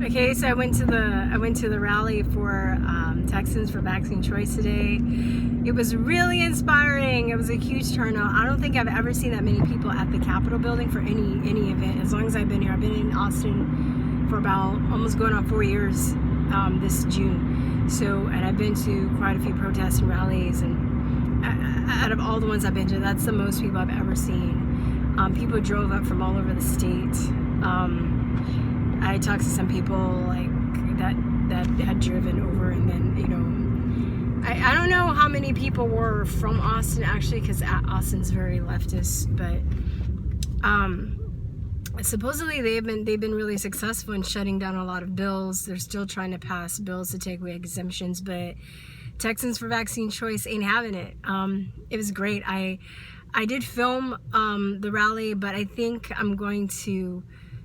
Okay, so I went to the rally for Texans for vaccine choice today. It was really inspiring. It was a huge turnout. I don't think I've ever seen that many people at the Capitol building for any event. As long as I've been here, I've been in Austin for about almost going on 4 years this June. So, and I've been to quite a few protests and rallies, and out of all the ones I've been to, that's the most people I've ever seen. People drove up from all over the state. I talked to some people like that had driven over, and then, you know, I don't know how many people were from Austin actually, because Austin's very leftist, but supposedly they've been really successful in shutting down a lot of bills. They're still trying to pass bills to take away exemptions, but Texans for vaccine choice ain't having it. It was great. I did film the rally, but I think I'm going to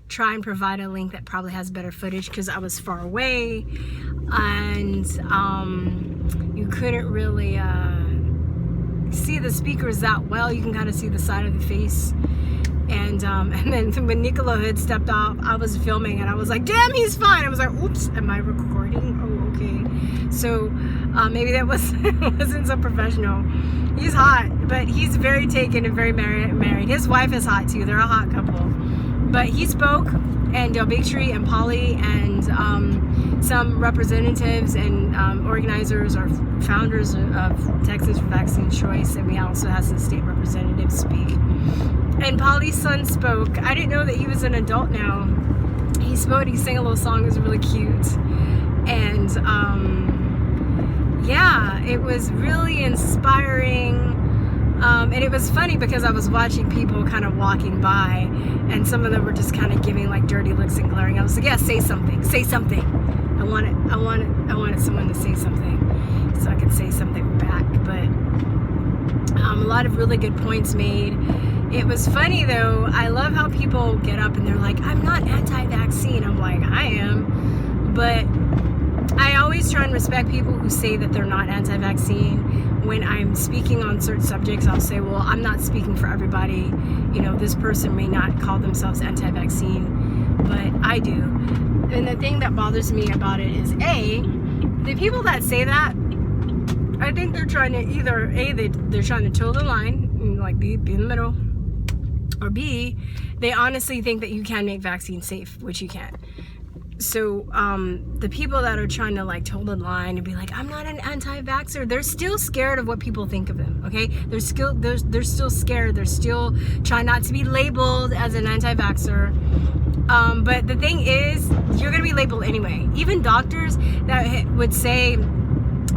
try and provide a link that probably has better footage, because I was far away and you couldn't really see the speakers that well. You can kind of see the side of the face. And then when Nicola had stepped off, I was filming and I was like, damn, he's fine. I was like, oops, am I recording? Oh, okay. So maybe that wasn't so professional. He's hot, but he's very taken and very married. His wife is hot too. They're a hot couple. But he spoke, and Del Bigtree and Polly and some representatives and organizers or founders of Texans for Vaccine Choice, and we also had some state representatives speak. And Polly's son spoke. I didn't know that he was an adult now. He spoke, he sang a little song, it was really cute. And yeah, it was really inspiring. And it was funny because I was watching people kind of walking by, and some of them were just kind of giving like dirty looks and glaring. I was like, yeah, say something. I wanted someone to say something so I could say something back. But a lot of really good points made. It was funny though. I love how people get up and they're like, I'm not anti-vaccine. I'm like, I am. But I always try and respect people who say that they're not anti-vaccine. When I'm speaking on certain subjects, I'll say, well, I'm not speaking for everybody. You know, this person may not call themselves anti-vaccine, but I do. And the thing that bothers me about it is, A, the people that say that, I think they're trying to either, A, they're trying to toe the line, and like be in the middle, or B, they honestly think that you can make vaccines safe, which you can't. So the people that are trying to like toe the line and be like, I'm not an anti-vaxxer, they're still scared of what people think of them. Okay, they're still scared. They're still trying not to be labeled as an anti-vaxxer. But the thing is, you're gonna be labeled anyway. Even doctors that would say,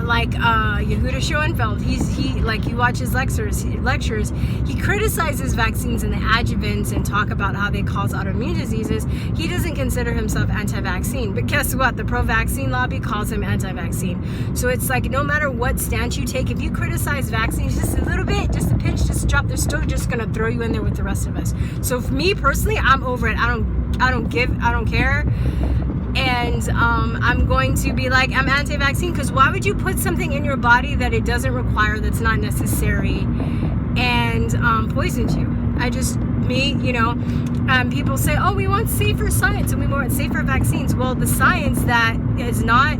like Yehuda Schoenfeld, he like, you watch his lectures, he criticizes vaccines and the adjuvants and talk about how they cause autoimmune diseases. He doesn't consider himself anti-vaccine, but guess what? The pro-vaccine lobby calls him anti-vaccine. So it's like, no matter what stance you take, if you criticize vaccines just a little bit, just a pinch, just a drop, they're still just gonna throw you in there with the rest of us. So for me personally, I'm over it. I don't care. And I'm going to be like, I'm anti-vaccine, because why would you put something in your body that it doesn't require, that's not necessary, and poisons you? People say, oh, we want safer science and we want safer vaccines. Well, the science that is not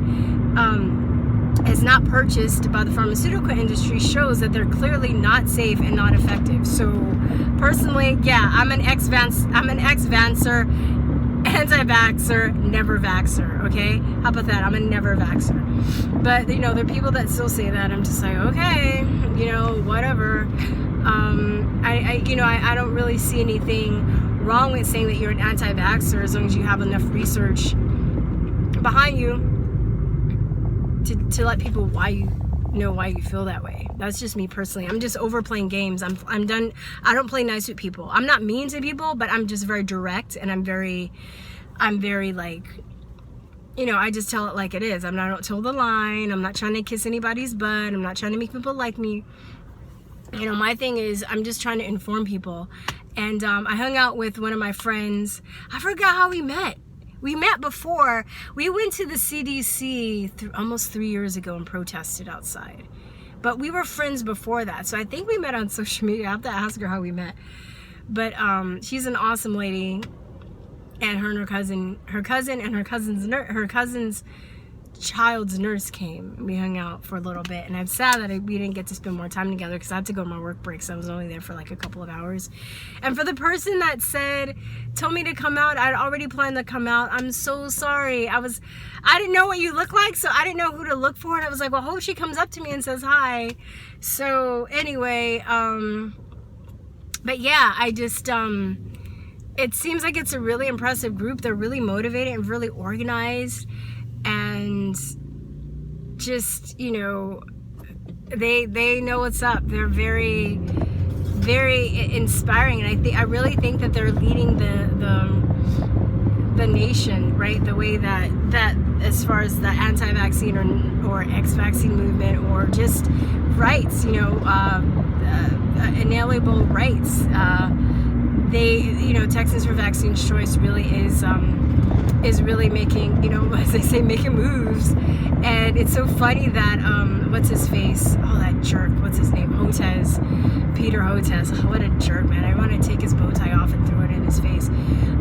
purchased by the pharmaceutical industry shows that they're clearly not safe and not effective. So personally, yeah, I'm an ex-Vancer, anti-vaxxer, never vaxxer, okay? How about that? I'm a never vaxxer. But, you know, there are people that still say that. I'm just like, okay, you know, whatever. I don't really see anything wrong with saying that you're an anti-vaxxer, as long as you have enough research behind you to let people why you feel that way. That's just me personally. I'm just over playing games. I'm done. I don't play nice with people. I'm not mean to people, but I'm just very direct, and I'm very like, you know, I just tell it like it is. I don't toe the line. I'm not trying to kiss anybody's butt. I'm not trying to make people like me. You know, my thing is, I'm just trying to inform people. And I hung out with one of my friends. I forgot how we met. We met before. We went to the CDC almost 3 years ago and protested outside. But we were friends before that. So I think we met on social media. I have to ask her how we met. But she's an awesome lady. and her cousin and her cousin's child's nurse came. We hung out for a little bit, and I'm sad that we didn't get to spend more time together because I had to go on my work break, so I was only there for like a couple of hours. And for the person that told me to come out, I'd already planned to come out. I'm so sorry. I didn't know what you look like, so I didn't know who to look for, and I was like, well, hope she comes up to me and says hi. So anyway, but yeah, I just it seems like it's a really impressive group. They're really motivated and really organized, and just, you know, they know what's up. They're very, very inspiring, and I really think that they're leading the nation, right? The way that as far as the anti-vaccine or ex-vaccine movement, or just rights, you know, inalienable rights. Texans for Vaccine Choice really is really making, you know, as they say, making moves. And it's so funny that what's his face? Oh, that jerk. What's his name? Peter Hotez. Oh, what a jerk, man. I want to take his bow tie off and throw it in his face.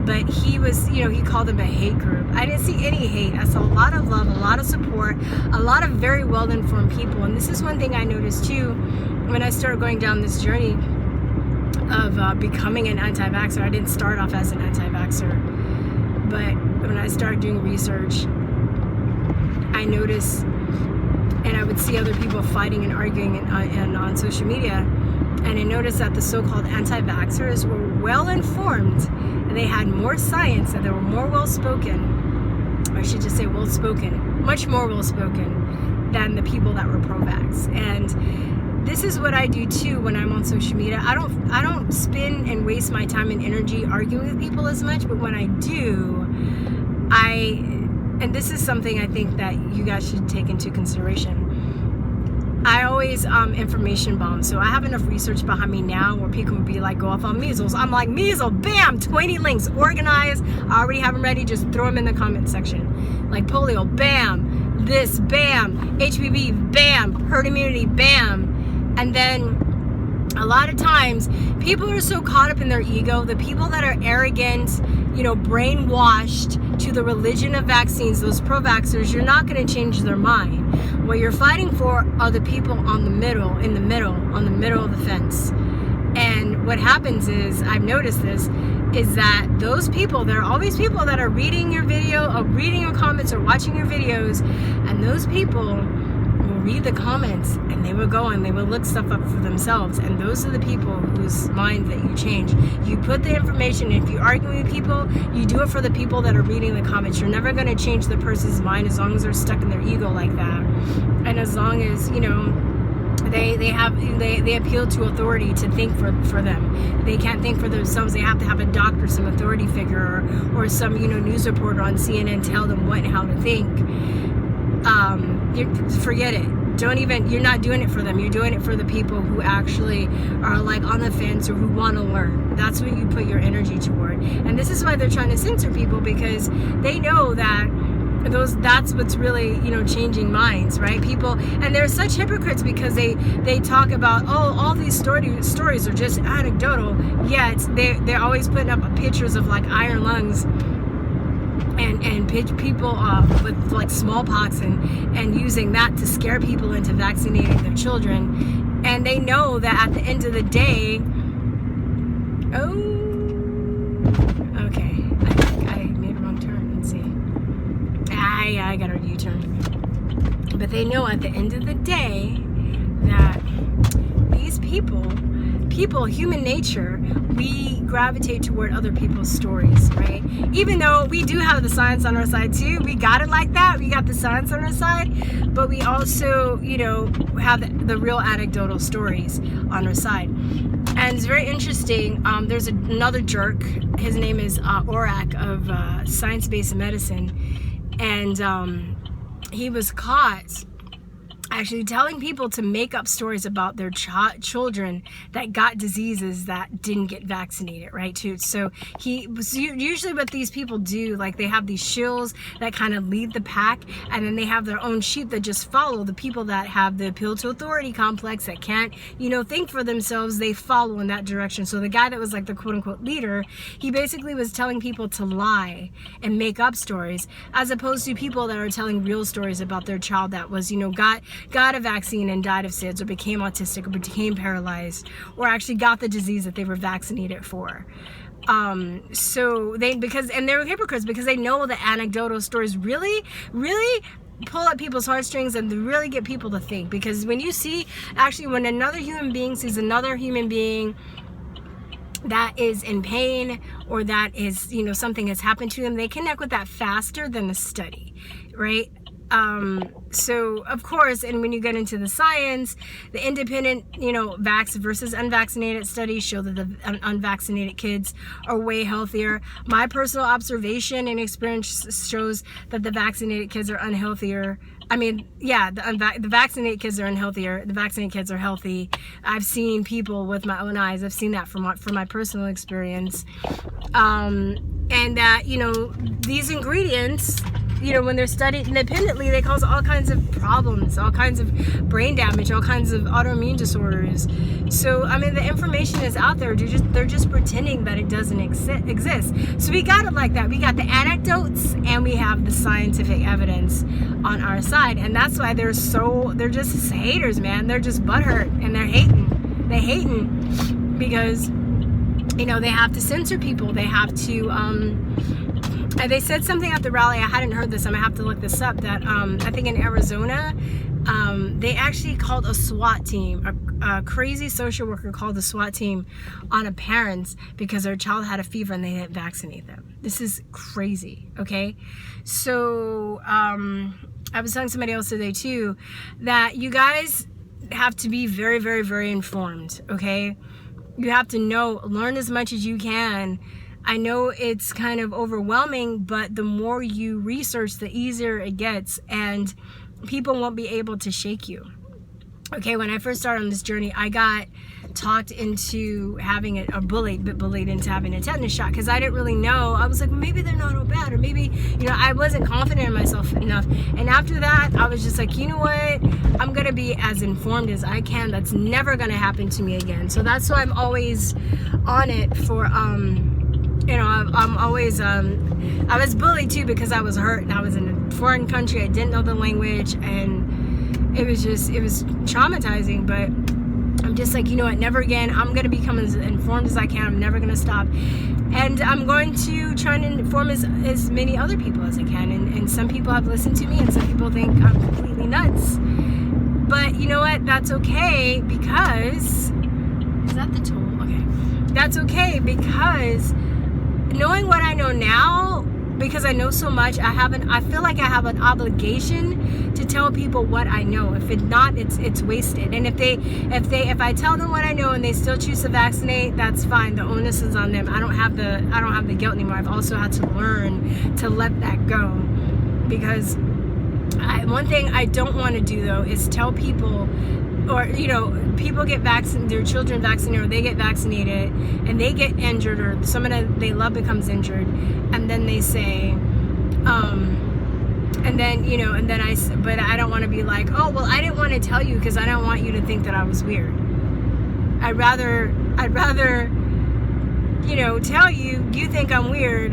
But he was, you know, he called them a hate group. I didn't see any hate. I saw a lot of love, a lot of support, a lot of very well-informed people. And this is one thing I noticed too when I started going down this journey of becoming an anti-vaxxer. I didn't start off as an anti-vaxxer, but when I started doing research, I noticed, and I would see other people fighting and arguing and on social media, and I noticed that the so-called anti-vaxxers were well-informed, and they had more science, and they were more well-spoken, or I should just say well-spoken, much more well-spoken than the people that were pro-vax. And this is what I do too when I'm on social media. I don't spend and waste my time and energy arguing with people as much, but when I do, and this is something I think that you guys should take into consideration. I always information bomb. So I have enough research behind me now where people would be like, go off on measles. I'm like, measles, bam, 20 links, organized. I already have them ready. Just throw them in the comment section. Like polio, bam, this, bam, HPV, bam, herd immunity, bam. And then a lot of times people are so caught up in their ego, the people that are arrogant, you know, brainwashed to the religion of vaccines, those pro-vaxxers, you're not going to change their mind. What you're fighting for are the people on the middle of the fence. And what happens is, I've noticed this, is that those people, there are always people that are reading your video, or reading your comments, or watching your videos, and those people will read the comments, and they will go and they will look stuff up for themselves. And those are the people whose minds that you change. You put the information, if you argue with people, you do it for the people that are reading the comments. You're never going to change the person's mind as long as they're stuck in their ego like that. And as long as, you know, they appeal to authority to think for them. They can't think for themselves. They have to have a doctor, some authority figure, or some, you know, news reporter on CNN tell them what and how to think. Forget it. You're not doing it for them. You're doing it for the people who actually are like on the fence or who want to learn. That's what you put your energy toward. And this is why they're trying to censor people, because they know that that's what's really, you know, changing minds, right? People, and they're such hypocrites because they talk about, oh, all these stories are just anecdotal, yet they're always putting up pictures of like iron lungs and people with like smallpox and using that to scare people into vaccinating their children. And they know that at the end of the day, I got a U-turn. But they know at the end of the day that these people, human nature, we gravitate toward other people's stories, right? Even though we do have the science on our side too, we got it like that, we got the science on our side, but we also, you know, have the real anecdotal stories on our side. And it's very interesting. There's another jerk, his name is Orak of Science Based Medicine, and he was caught actually telling people to make up stories about their children that got diseases that didn't get vaccinated, right? Too. So he was usually what these people do, like they have these shills that kind of lead the pack, and then they have their own sheep that just follow the people that have the appeal to authority complex, that can't, think for themselves. They follow in that direction. So the guy that was like the quote unquote leader, he basically was telling people to lie and make up stories, as opposed to people that are telling real stories about their child that was, got a vaccine and died of SIDS, or became autistic, or became paralyzed, or actually got the disease that they were vaccinated for. So they were hypocrites, because they know the anecdotal stories really pull at people's heartstrings and really get people to think. Because when you see, actually, when another human being sees another human being that is in pain, or that is, something has happened to them, they connect with that faster than a study, right? So of course, and when you get into the science, the independent, vax versus unvaccinated studies show that the unvaccinated kids are way healthier. My personal observation and experience shows that the vaccinated kids are unhealthier. I mean, yeah, the vaccinated kids are unhealthier. The vaccinated kids are healthy. I've seen people with my own eyes. I've seen that from my personal experience. And that, these ingredients, when they're studied independently, they cause all kinds of problems, all kinds of brain damage, all kinds of autoimmune disorders. So, I mean, the information is out there. They're just pretending that it doesn't exist. So we got it like that. We got the anecdotes and we have the scientific evidence on our side. And that's why they're just haters, man. They're just butthurt and they're hating. They're hating because, they have to censor people. They have to, they said something at the rally, I hadn't heard this, I'm gonna have to look this up, that I think in Arizona, they actually called a SWAT team, a crazy social worker called the SWAT team on a parents because their child had a fever and they didn't vaccinate them. This is crazy, okay? So, I was telling somebody else today too, that you guys have to be very, very, very informed, okay? You have to learn as much as you can. I know it's kind of overwhelming, but the more you research, the easier it gets, and people won't be able to shake you. Okay, when I first started on this journey, I got talked into having bullied into having a tetanus shot, because I didn't really know. I was like, maybe they're not all bad, or maybe, I wasn't confident in myself enough. And after that, I was just like, you know what? I'm going to be as informed as I can. That's never going to happen to me again. So that's why I'm always on it for, I'm always, I was bullied too because I was hurt and I was in a foreign country. I didn't know the language, and it was traumatizing, but I'm just like, never again. I'm going to become as informed as I can. I'm never going to stop. And I'm going to try and inform as many other people as I can. And some people have listened to me, and some people think I'm completely nuts. But you know what? That's okay, because... Is that the tool? Okay. That's okay, because knowing what I know now, because I know so much, I feel like I have an obligation to tell people what I know. If it's not, it's wasted. And if I tell them what I know and they still choose to vaccinate, that's fine. The onus is on them. I don't have the guilt anymore. I've also had to learn to let that go, because one thing I don't want to do though is tell people, or people get vaccinated, their children vaccinated, or they get vaccinated and they get injured, or someone they love becomes injured, and then they say, but I don't want to be like, oh well, I didn't want to tell you because I don't want you to think that I was weird. I'd rather tell you think I'm weird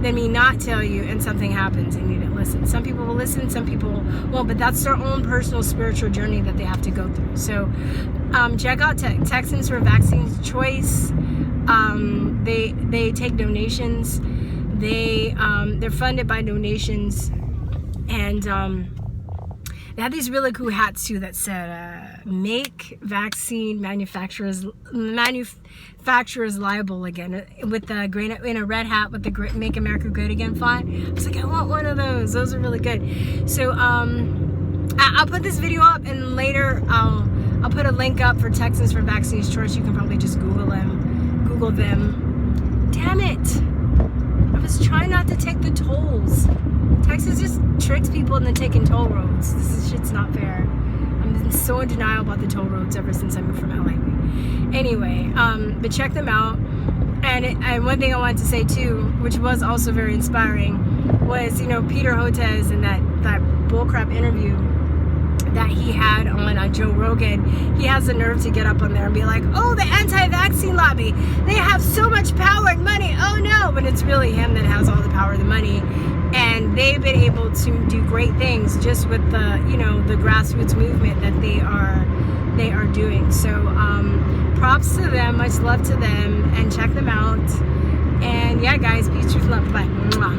than me not tell you and something happens and you didn't listen. Some people will listen, some people won't, but that's their own personal spiritual journey that they have to go through. So check out Texans for Vaccine Choice. They take donations. They're funded by donations, and they have these really cool hats too that said make vaccine manufacturers liable again, with the green in a red hat with the Make America Great Again font. I was like, I want one of those. Those are really good. So I'll put this video up, and later I'll put a link up for Texans for Vaccine Choice. You can probably just Google them. Damn it! I was trying not to take the tolls. Texas just tricks people into taking toll roads. Shit's not fair. been so in denial about the toll roads ever since I moved from LA. Anyway, but check them out. And one thing I wanted to say too, which was also very inspiring, was, you know, Peter Hotez in that bullcrap interview that he had on Joe Rogan. He has the nerve to get up on there and be like, oh, the anti-vaccine lobby, they have so much power and money, oh no, but it's really him that has all the power and the money. And they've been able to do great things just with the, you know, the grassroots movement that they are doing. So props to them, much love to them, and check them out. And yeah, guys, peace, truth, love, bye. Mwah.